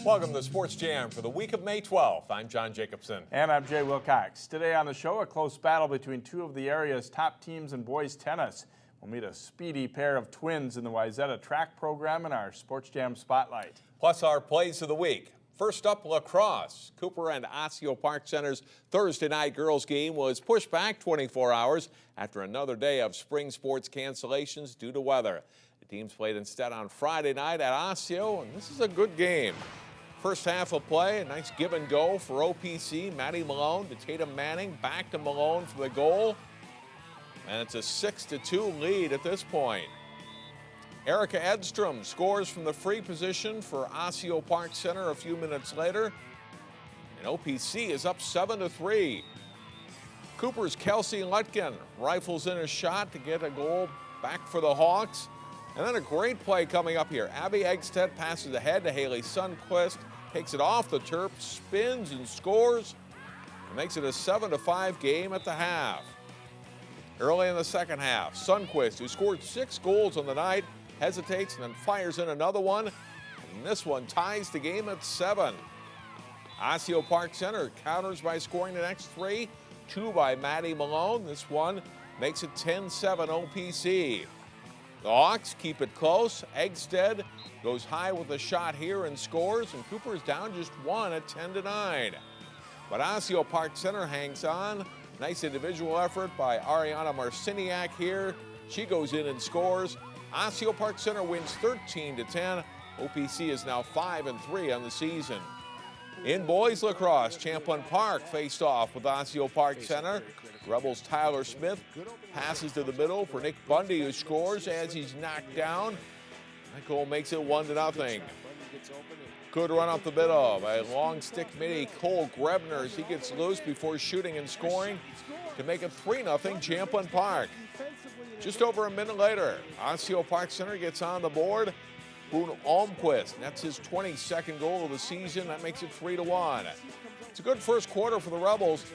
Welcome to Sports Jam for the week of May 12th. I'm John Jacobson. And I'm Jay Wilcox. Today on the show, a close battle between two of the area's top teams in boys tennis. We'll meet a speedy pair of twins in the Wayzata track program in our Sports Jam Spotlight. Plus our plays of the week. First up, lacrosse. Cooper and Osseo Park Center's Thursday night girls game was pushed back 24 hours after another day of spring sports cancellations due to weather. The teams played instead on Friday night at Osseo, and this is a good game. First half of play, a nice give and go for OPC. Maddie Malone to Tatum Manning, back to Malone for the goal. And it's a 6-2 lead at this point. Erica Edstrom scores from the free position for Osseo Park Center a few minutes later. And OPC is up 7-3. Cooper's Kelsey Lutkin rifles in a shot to get a goal back for the Hawks. And then a great play coming up here. Abby Eggstead passes ahead to Haley Sundquist, takes it off the turf, spins and scores, and makes it a 7-5 game at the half. Early in the second half, Sundquist, who scored 6 goals on the night, hesitates and then fires in another one. And this one ties the game at 7. Osseo Park Center counters by scoring the next 3, 2 by Maddie Malone. This one makes it 10-7 OPC. The Hawks keep it close. Eggstead goes high with a shot here and scores, and Cooper is down just 1 at 10-9. But Osseo Park Center hangs on. Nice individual effort by Ariana Marciniak here. She goes in and scores. Osseo Park Center wins 13-10. OPC is now 5-3 on the season. In boys lacrosse, Champlin Park faced off with Osseo Park Center. Rebels' Tyler Smith passes to the middle for Nick Bundy, who scores as he's knocked down. That goal makes it 1-0. Good run up the middle by long stick midi Cole Grebner as he gets loose before shooting and scoring to make it 3-0 Champlin Park. Just over a minute later, Osseo Park Center gets on the board. Boone Almquist, that's his 22nd goal of the season. That makes it 3-1. It's a good first quarter for the Rebels.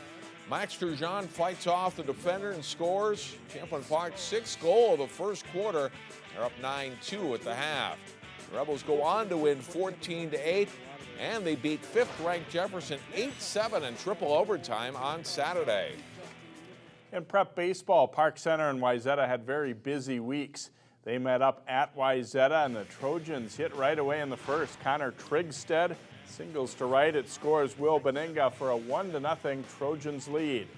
Max Turgeon fights off the defender and scores. Champlin Park's 6th goal of the first quarter. They're up 9-2 at the half. The Rebels go on to win 14-8, and they beat 5th-ranked Jefferson 8-7 in triple overtime on Saturday. In prep baseball, Park Center and Wayzata had very busy weeks. They met up at Wayzata, and the Trojans hit right away in the first. Connor Trigstead singles to right. It scores Will Beninga for a 1-0 Trojans lead.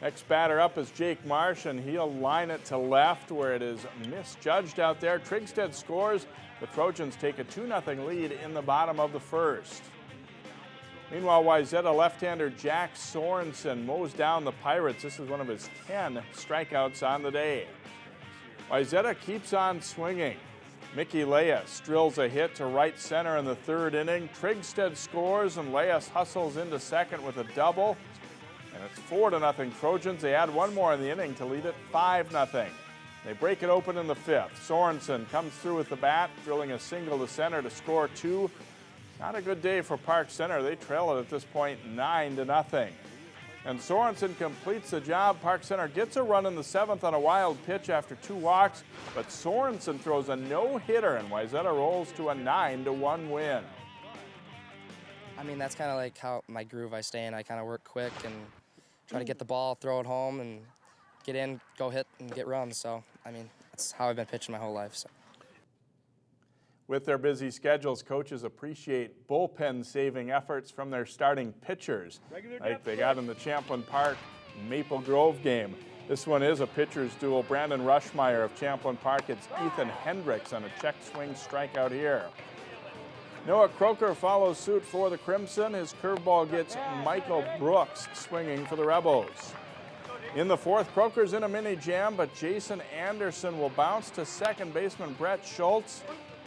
Next batter up is Jake Marsh, and he'll line it to left where it is misjudged out there. Trigstead scores. The Trojans take a 2-0 lead in the bottom of the first. Meanwhile, Wayzata left-hander Jack Sorensen mows down the Pirates. This is one of his 10 strikeouts on the day. Wayzata keeps on swinging. Mickey Leas drills a hit to right center in the 3rd inning. Trigstead scores, and Leas hustles into second with a double. And it's 4-0 Trojans. They add one more in the inning to lead it 5-0. They break it open in the 5th. Sorensen comes through with the bat, drilling a single to center to score 2. Not a good day for Park Center. They trail it at this point 9-0. And Sorensen completes the job. Park Center gets a run in the 7th on a wild pitch after 2 walks, but Sorensen throws a no-hitter, and Wayzata rolls to a 9-1 win. I mean, that's kind of like how my groove I stay in. I kind of work quick and try to get the ball, throw it home, and get in, go hit, and get runs. So, I mean, that's how I've been pitching my whole life. So. With their busy schedules, coaches appreciate bullpen-saving efforts from their starting pitchers, like they got in the Champlin Park Maple Grove game. This one is a pitcher's duel. Brandon Rushmeyer of Champlin Park hits Ethan Hendricks on a check swing strikeout here. Noah Croker follows suit for the Crimson. His curveball gets Michael Brooks swinging for the Rebels. In the 4th, Croker's in a mini jam, but Jason Anderson will bounce to second baseman Brett Schultz.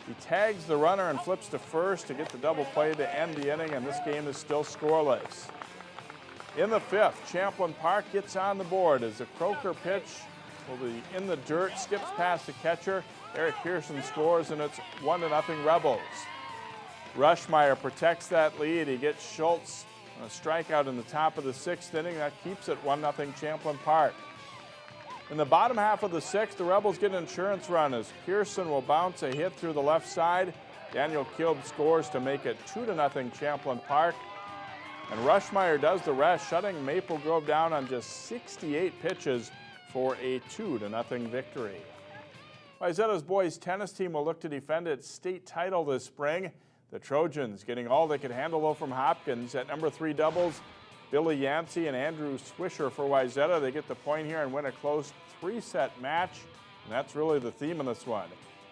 He tags the runner and flips to first to get the double play to end the inning, and this game is still scoreless. In the 5th, Champlin Park gets on the board as the Croker pitch will be in the dirt, skips past the catcher. Eric Pearson scores, and it's 1-0 Rebels. Rushmeyer protects that lead. He gets Schultz on a strikeout in the top of the 6th inning. That keeps it 1-0 Champlin Park. In the bottom half of the 6th, the Rebels get an insurance run as Pearson will bounce a hit through the left side. Daniel Kilb scores to make it 2-0 Champlain Park. And Rushmeyer does the rest, shutting Maple Grove down on just 68 pitches for a 2-0 victory. Wayzata's boys tennis team will look to defend its state title this spring. The Trojans getting all they could handle though from Hopkins. At number 3 doubles, Billy Yancey and Andrew Swisher for Wayzata. They get the point here and win a close 3-set match. And that's really the theme of this one.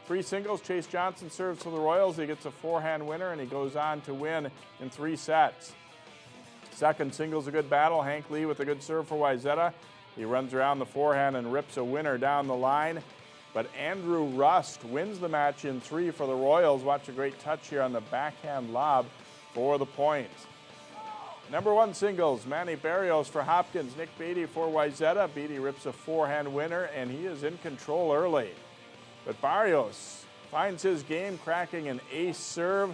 3 singles, Chase Johnson serves for the Royals. He gets a forehand winner and he goes on to win in 3 sets. Second singles, a good battle. Hank Lee with a good serve for Wayzata. He runs around the forehand and rips a winner down the line. But Andrew Rust wins the match in 3 for the Royals. Watch a great touch here on the backhand lob for the point. Number 1 singles, Manny Barrios for Hopkins. Nick Beatty for Wayzata. Beatty rips a forehand winner and he is in control early. But Barrios finds his game, cracking an ace serve.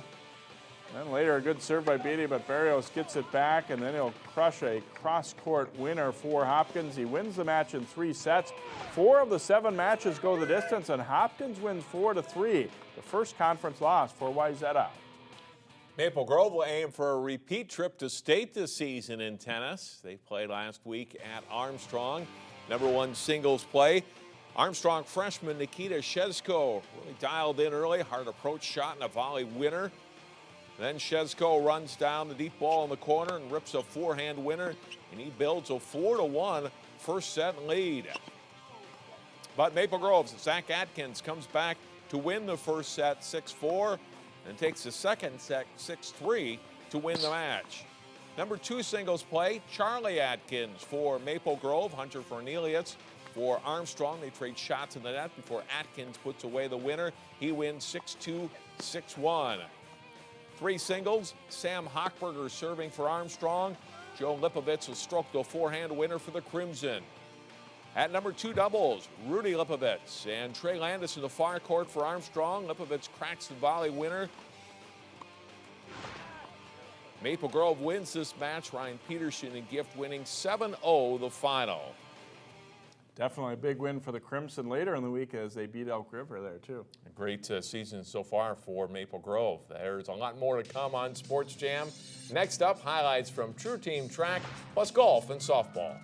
And then later a good serve by Beatty, but Barrios gets it back, and then he'll crush a cross-court winner for Hopkins. He wins the match in 3 sets. 4 of the 7 matches go the distance, and Hopkins wins 4-3. The first conference loss for Wayzata. Maple Grove will aim for a repeat trip to state this season in tennis. They played last week at Armstrong. Number 1 singles play. Armstrong freshman Nikita Shezko really dialed in early. Hard approach shot and a volley winner. Then Shezko runs down the deep ball in the corner and rips a forehand winner, and he builds a 4-1 first set lead. But Maple Grove's Zach Atkins comes back to win the first set 6-4 and takes the second set 6-3 to win the match. Number 2 singles play, Charlie Atkins for Maple Grove, Hunter Cornelius for Armstrong. They trade shots in the net before Atkins puts away the winner. He wins 6-2, 6-1. 3 singles, Sam Hochberger serving for Armstrong. Joe Lipovitz will stroke the forehand winner for the Crimson. At number 2 doubles, Rudy Lipovitz and Trey Landis in the far court for Armstrong. Lipovitz cracks the volley winner. Maple Grove wins this match. Ryan Peterson and Gift winning 7-0 the final. Definitely a big win for the Crimson later in the week as they beat Elk River there too. A great season so far for Maple Grove. There's a lot more to come on Sports Jam. Next up, highlights from True Team Track, plus golf and softball.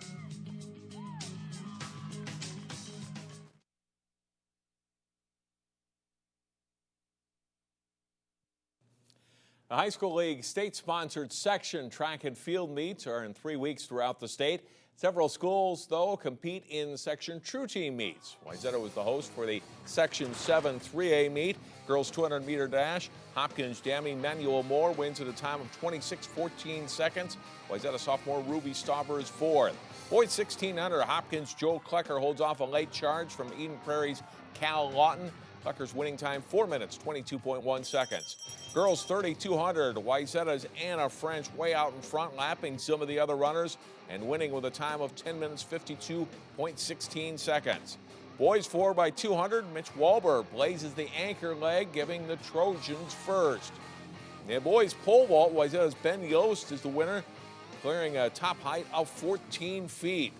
The High School League state-sponsored section track and field meets are in 3 weeks throughout the state. Several schools, though, compete in Section True Team meets. Wayzata was the host for the Section 7 3A meet. Girls 200-meter dash. Hopkins' Dammy Manuel Moore wins at a time of 26:14 seconds. Wayzata sophomore Ruby Stauber is 4th. Boys 1600, Hopkins' Joe Klecker holds off a late charge from Eden Prairie's Cal Lawton. Klecker's winning time 4 minutes, 22.1 seconds. Girls 3200, Wayzata's Anna French way out in front, lapping some of the other runners and winning with a time of 10 minutes, 52.16 seconds. Boys 4x200, Mitch Walber blazes the anchor leg, giving the Trojans first. The boys pole vault, Wayzata's Ben Yost is the winner, clearing a top height of 14 feet.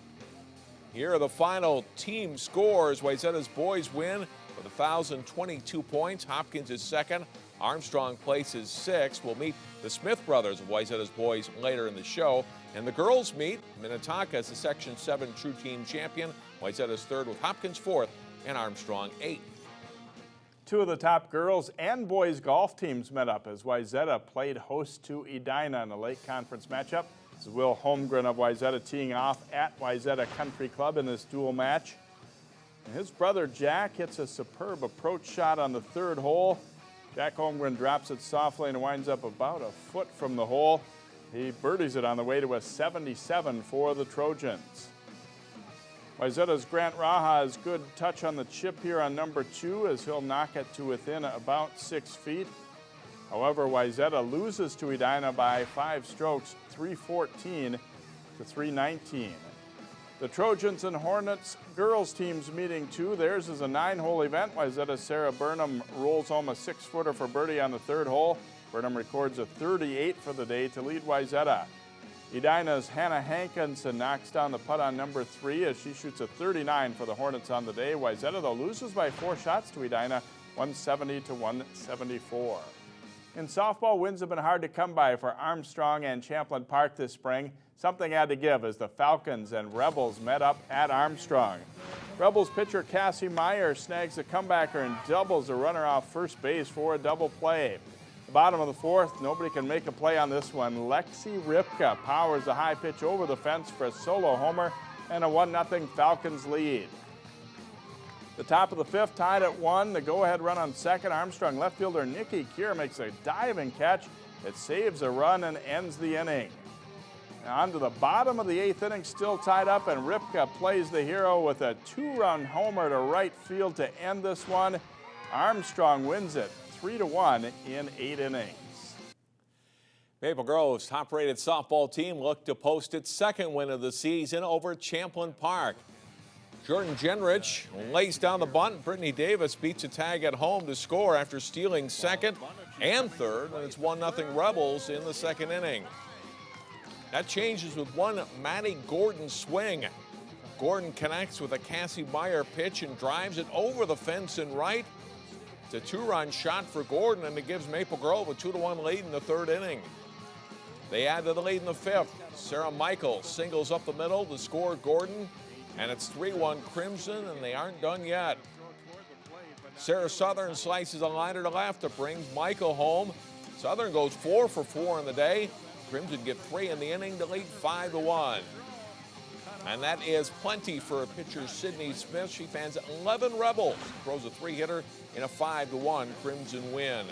Here are the final team scores. Wayzata's boys win with 1,022 points. Hopkins is second. Armstrong places 6th. We'll meet the Smith brothers of Wayzata's boys later in the show. And the girls meet Minnetonka as the Section 7 True Team champion. Wayzata's 3rd with Hopkins 4th and Armstrong 8th. 2 of the top girls and boys golf teams met up as Wayzata played host to Edina in a late conference matchup. This is Will Holmgren of Wayzata teeing off at Wayzata Country Club in this dual match. And his brother Jack hits a superb approach shot on the 3rd hole. Jack Holmgren drops it softly and winds up about a foot from the hole. He birdies it on the way to a 77 for the Trojans. Wayzata's Grant Raha has good touch on the chip here on number 2 as he'll knock it to within about 6 feet. However, Wayzata loses to Edina by 5 strokes, 314 to 319. The Trojans and Hornets girls teams meeting too. Theirs is a 9-hole event. Wayzata's Sarah Burnham rolls home a 6-footer for birdie on the 3rd hole. Burnham records a 38 for the day to lead Wayzata. Edina's Hannah Hankinson knocks down the putt on number 3 as she shoots a 39 for the Hornets on the day. Wayzata, though, loses by 4 shots to Edina, 170 to 174. In softball, wins have been hard to come by for Armstrong and Champlain Park this spring. Something had to give as the Falcons and Rebels met up at Armstrong. Rebels pitcher Cassie Meyer snags a comebacker and doubles a runner off first base for a double play. The bottom of the fourth, nobody can make a play on this one. Lexi Ripka powers a high pitch over the fence for a solo homer and a 1-0 Falcons lead. The top of the fifth tied at 1. The go-ahead run on second. Armstrong left fielder Nikki Kier makes a diving catch that saves a run and ends the inning. Now on to the bottom of the eighth inning, still tied up, and Ripka plays the hero with a 2-run homer to right field to end this one. Armstrong wins it 3-1 in 8 innings. Maple Grove's top-rated softball team looked to post its second win of the season over Champlain Park. Jordan Genrich lays down the bunt. Brittany Davis beats a tag at home to score after stealing second and third, and it's 1-0 Rebels in the second inning. That changes with one Maddie Gordon swing. Gordon connects with a Cassie Meyer pitch and drives it over the fence and right. It's a 2-run shot for Gordon, and it gives Maple Grove a 2-1 lead in the third inning. They add to the lead in the fifth. Sarah Michael singles up the middle to score Gordon, and it's 3-1 Crimson, and they aren't done yet. Sarah Southern slices a liner to left that brings Michael home. Southern goes 4 for 4 in the day. Crimson get 3 in the inning to lead 5-1. And that is plenty for pitcher Sydney Smith. She fans 11 Rebels, throws a 3-hitter in a 5-1 Crimson win.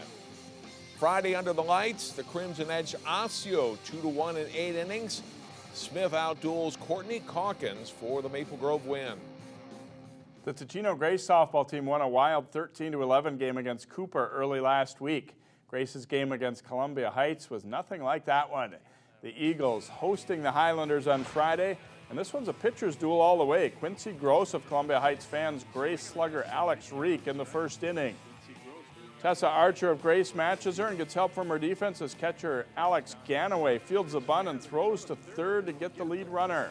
Friday under the lights, the Crimson edge Osseo 2-1 in 8 innings. Smith outduels Courtney Calkins for the Maple Grove win. The Ticino Grace softball team won a wild 13-11 game against Cooper early last week. Grace's game against Columbia Heights was nothing like that one. The Eagles hosting the Highlanders on Friday, and this one's a pitcher's duel all the way. Quincy Gross of Columbia Heights fans Grace slugger Alex Reek in the first inning. Tessa Archer of Grace matches her and gets help from her defense as catcher Alex Ganaway fields the bunt and throws to third to get the lead runner.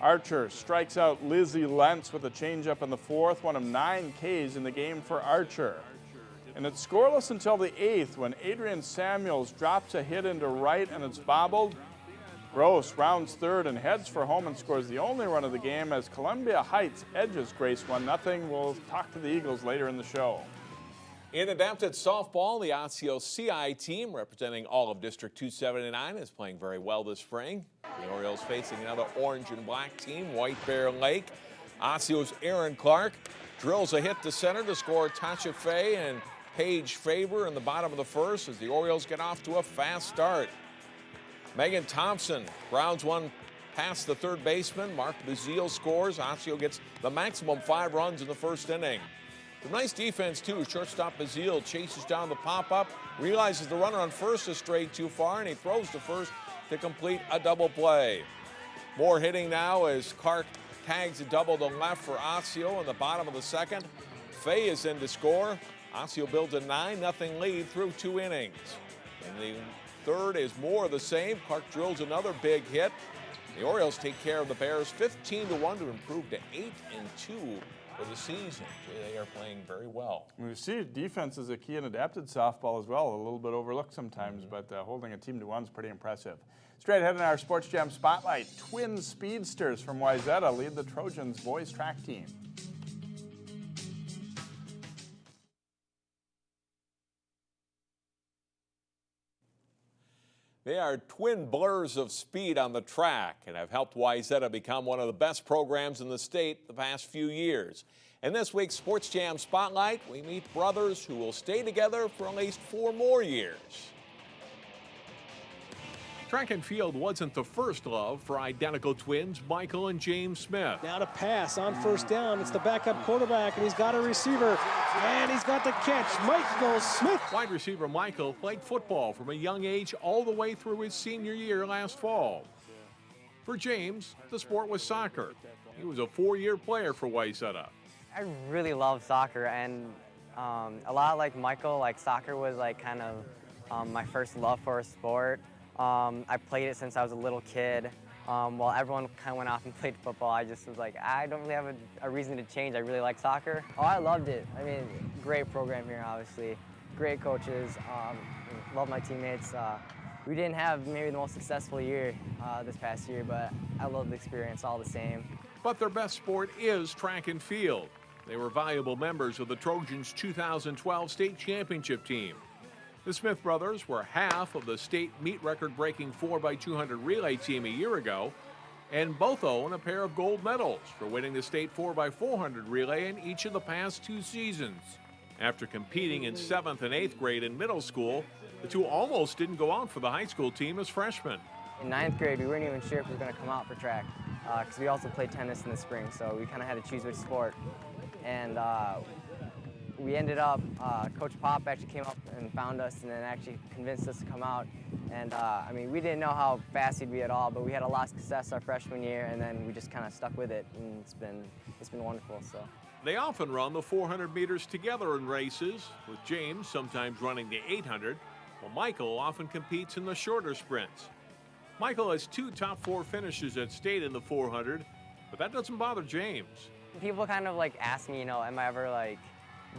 Archer strikes out Lizzie Lentz with a changeup in the fourth, one of 9 Ks in the game for Archer. And it's scoreless until the 8th when Adrian Samuels drops a hit into right and it's bobbled. Gross rounds third and heads for home and scores the only run of the game as Columbia Heights edges Grace 1-0. We'll talk to the Eagles later in the show. In adapted softball, the Osseo CI team, representing all of District 279, is playing very well this spring. The Orioles facing another orange and black team, White Bear Lake. Osceo's Aaron Clark drills a hit to center to score Tasha Fay and Paige Faber in the bottom of the first as the Orioles get off to a fast start. Megan Thompson grounds one past the third baseman. Mark Bazile scores. Osseo gets the maximum 5 runs in the first inning. Some nice defense, too. Shortstop Bazile chases down the pop-up, realizes the runner on first is strayed too far, and he throws to first to complete a double play. More hitting now as Clark tags a double to left for Osseo in the bottom of the second. Fay is in to score. Osseo builds a 9-0 lead through 2 innings. In the third is more of the same. Clark drills another big hit. The Orioles take care of the Bears 15-1 to improve to 8-2 for the season. They are playing very well. We see defense is a key in adapted softball as well. A little bit overlooked sometimes, but holding a team to 1 is pretty impressive. Straight ahead in our Sports Jam Spotlight, twin speedsters from Wayzata lead the Trojans boys track team. They are twin blurs of speed on the track and have helped Wayzata become one of the best programs in the state the past few years. In this week's Sports Jam Spotlight, we meet brothers who will stay together for at least 4 more years. Track and field wasn't the first love for identical twins Michael and James Smith. Now to pass on first down. It's the backup quarterback, and he's got a receiver, and he's got the catch. Michael Smith. Wide receiver Michael played football from a young age all the way through his senior year last fall. For James, the sport was soccer. He was a 4-year player for Wayzata. I really love soccer, and a lot like Michael, like soccer was like kind of my first love for a sport. I played it since I was a little kid. while everyone kind of went off and played football, I just was like, I don't really have a reason to change. I really like soccer. Oh, I loved it. I mean, great program here, obviously. Great coaches. Love my teammates. We didn't have maybe the most successful year this past year, but I love the experience all the same. But their best sport is track and field. They were valuable members of the Trojans' 2012 state championship team. The Smith brothers were half of the state meet record-breaking 4x200 relay team a year ago, and both own a pair of gold medals for winning the state 4x400 relay in each of the past 2 seasons. After competing in 7th and 8th grade in middle school, the two almost didn't go out for the high school team as freshmen. In 9th grade, we weren't even sure if we were going to come out for track because we also played tennis in the spring, so we kind of had to choose which sport. And we ended up, Coach Pop actually came up and found us and then actually convinced us to come out. And I mean, we didn't know how fast we'd be at all, but we had a lot of success our freshman year, and then we just kind of stuck with it, and it's been wonderful. So. They often run the 400 meters together in races, with James sometimes running the 800, while Michael often competes in the shorter sprints. Michael has 2 top 4 finishes at state in the 400, but that doesn't bother James. People kind of like ask me, am I ever like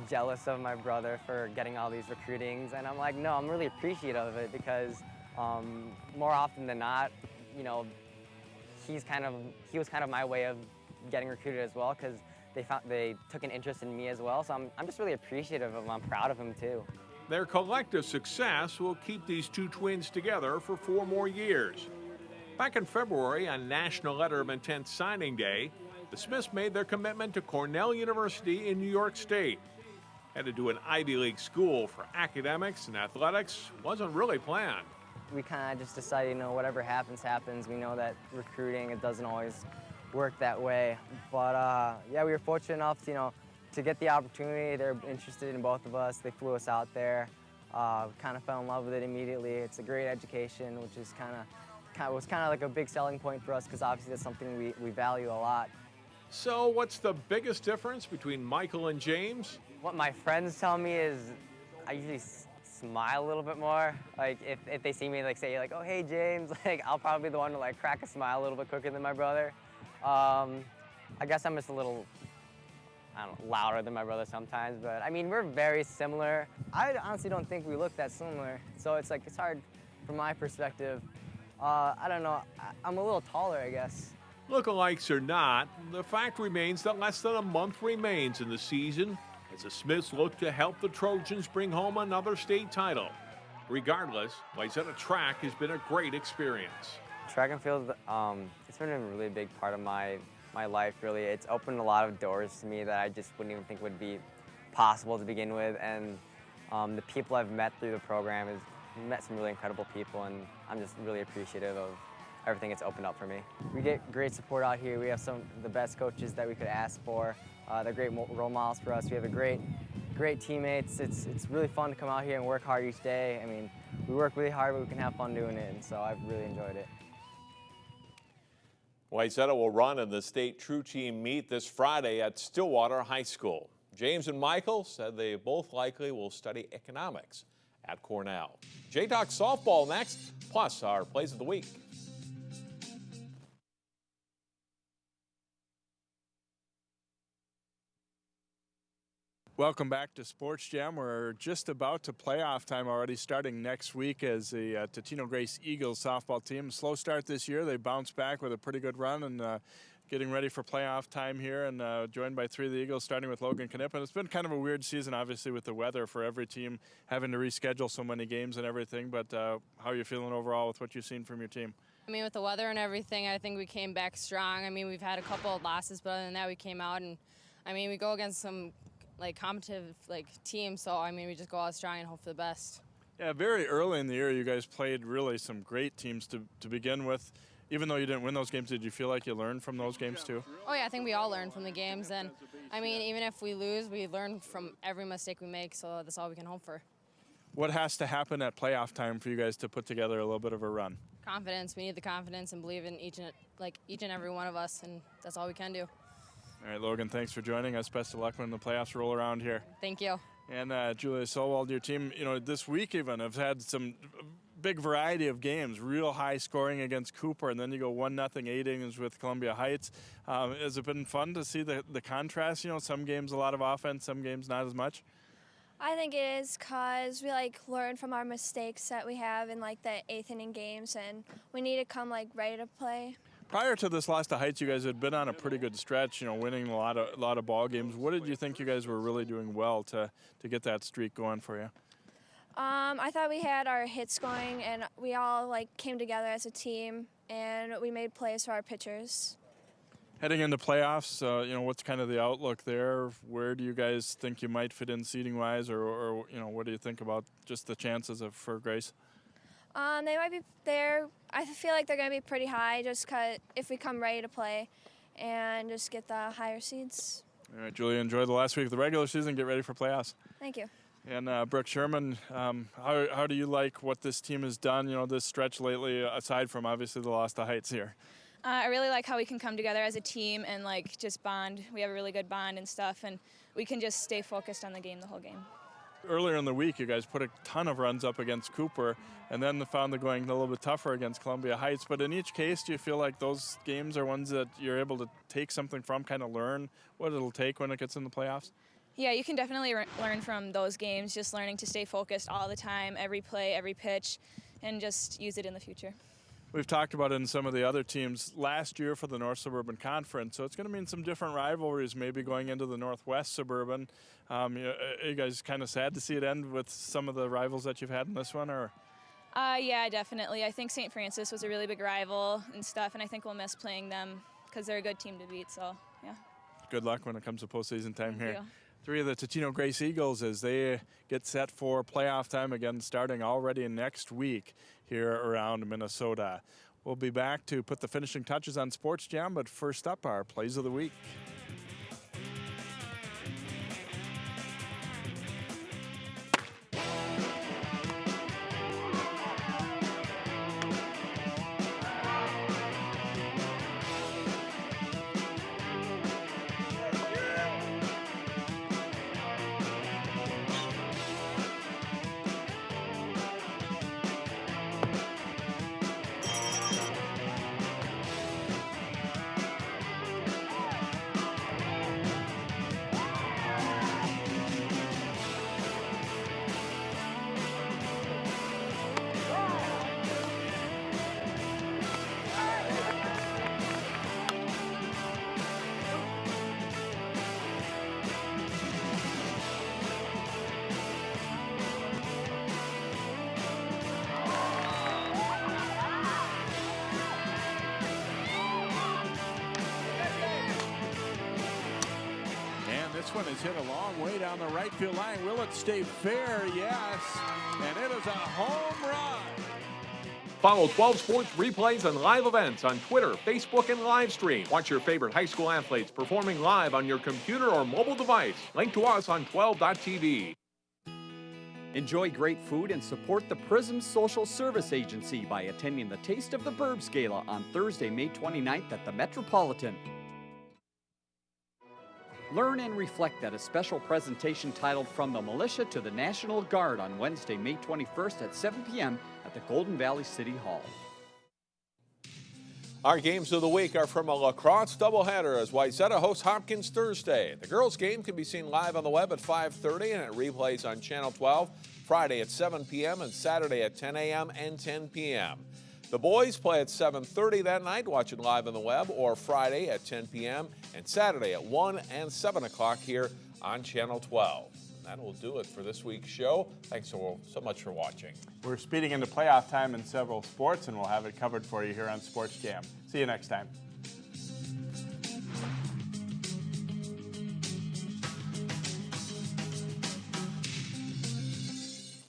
jealous of my brother for getting all these recruitings? And I'm like, no, I'm really appreciative of it because more often than not, he was kind of my way of getting recruited as well because they took an interest in me as well. So I'm just really appreciative of him. I'm proud of him too. Their collective success will keep these two twins together for 4 more years. Back in February, on National Letter of Intent Signing Day, the Smiths made their commitment to Cornell University in New York State. Headed to an Ivy League school for academics and athletics wasn't really planned. We kind of just decided, whatever happens, happens. We know that recruiting, it doesn't always work that way. But yeah, we were fortunate enough, to get the opportunity. They're interested in both of us. They flew us out there. Kind of fell in love with it immediately. It's a great education, which is was kind of like a big selling point for us because obviously that's something we value a lot. So what's the biggest difference between Michael and James? What my friends tell me is I usually smile a little bit more. Like if they see me say oh hey James, I'll probably be the one to crack a smile a little bit quicker than my brother. I guess I'm just a little, louder than my brother sometimes, but I mean, we're very similar. I honestly don't think we look that similar, so it's hard from my perspective. I don't know, I'm a little taller, I guess. Lookalikes or not, the fact remains that less than a month remains in the season as the Smiths look to help the Trojans bring home another state title. Regardless, Wayzata track has been a great experience. Track and field, it's been a really big part of my life, really. It's opened a lot of doors to me that I just wouldn't even think would be possible to begin with, and the people I've met through the program is met some really incredible people, and I'm just really appreciative of everything it's opened up for me. We get great support out here. We have some of the best coaches that we could ask for. They're great role models for us. We have great teammates. It's really fun to come out here and work hard each day. I mean, we work really hard, but we can have fun doing it, and so I've really enjoyed it. Wayzata will run in the state True Team meet this Friday at Stillwater High School. James and Michael said they both likely will study economics at Cornell. J-Talk softball next, plus our plays of the week. Welcome back to Sports Jam. We're just about to playoff time already, starting next week as the Totino Grace Eagles softball team. Slow start this year. They bounced back with a pretty good run and getting ready for playoff time here, and joined by 3 of the Eagles, starting with Logan Knipp. And it's been kind of a weird season, obviously, with the weather for every team having to reschedule so many games and everything. But how are you feeling overall with what you've seen from your team? I mean, with the weather and everything, I think we came back strong. I mean, we've had a couple of losses, but other than that, we came out and, I mean, we go against some competitive team, so I mean we just go out strong and hope for the best. Yeah, very early in the year you guys played really some great teams to begin with. Even though you didn't win those games, did you feel like you learned from those games too? Oh yeah, I think we all learned from the games, and I mean even if we lose, we learn from every mistake we make, so that's all we can hope for. What has to happen at playoff time for you guys to put together a little bit of a run? Confidence. We need the confidence and believe in each and every one of us, and that's all we can do. All right, Logan, thanks for joining us. Best of luck when the playoffs roll around here. Thank you. And Julia Solwald, your team, this week even have had some big variety of games, real high scoring against Cooper, and then you go 1-0 8 innings with Columbia Heights. Has it been fun to see the contrast? You know, some games a lot of offense, some games not as much? I think it is because we learn from our mistakes that we have in the 8th inning games, and we need to come ready to play. Prior to this loss to Heights, you guys had been on a pretty good stretch, you know, winning a lot of ball games. What did you think you guys were really doing well to get that streak going for you? I thought we had our hits going, and we all came together as a team, and we made plays for our pitchers. Heading into playoffs, you know, what's kind of the outlook there? Where do you guys think you might fit in seating-wise, or you know, what do you think about just the chances for Grace? They might be there. I feel like they're going to be pretty high just because if we come ready to play and just get the higher seeds. All right, Julia, enjoy the last week of the regular season. Get ready for playoffs. Thank you. And Brooke Sherman, how do you like what this team has done, you know, this stretch lately, aside from obviously the loss to Heights here? I really like how we can come together as a team and just bond. We have a really good bond and stuff, and we can just stay focused on the game the whole game. Earlier in the week, you guys put a ton of runs up against Cooper, and then found it going a little bit tougher against Columbia Heights. But in each case, do you feel like those games are ones that you're able to take something from, kind of learn what it'll take when it gets in the playoffs? Yeah, you can definitely learn from those games, just learning to stay focused all the time, every play, every pitch, and just use it in the future. We've talked about it in some of the other teams last year for the North Suburban Conference, so it's going to mean some different rivalries maybe going into the Northwest Suburban. Are you guys kind of sad to see it end with some of the rivals that you've had in this one? Or? Yeah, definitely. I think St. Francis was a really big rival and stuff, and I think we'll miss playing them because they're a good team to beat, so yeah. Good luck when it comes to postseason time Thank here. you. Three of the Totino Grace Eagles as they get set for playoff time again starting already next week here around Minnesota. We'll be back to put the finishing touches on Sports Jam, but first up, our Plays of the Week. This one is hit a long way down the right field line. Will it stay fair? Yes. And it is a home run. Follow 12 Sports replays and live events on Twitter, Facebook, and live stream. Watch your favorite high school athletes performing live on your computer or mobile device. Link to us on 12.tv. Enjoy great food and support the Prism Social Service Agency by attending the Taste of the Burbs Gala on Thursday, May 29th at the Metropolitan. Learn and reflect at a special presentation titled From the Militia to the National Guard on Wednesday, May 21st at 7 p.m. at the Golden Valley City Hall. Our games of the week are from a lacrosse doubleheader as Wayzata hosts Hopkins Thursday. The girls' game can be seen live on the web at 5:30 and it replays on Channel 12 Friday at 7 p.m. and Saturday at 10 a.m. and 10 p.m. The boys play at 7:30 that night, watch it live on the web, or Friday at 10 p.m. and Saturday at 1 and 7 o'clock here on Channel 12. And that will do it for this week's show. Thanks so much for watching. We're speeding into playoff time in several sports, and we'll have it covered for you here on Sports Jam. See you next time.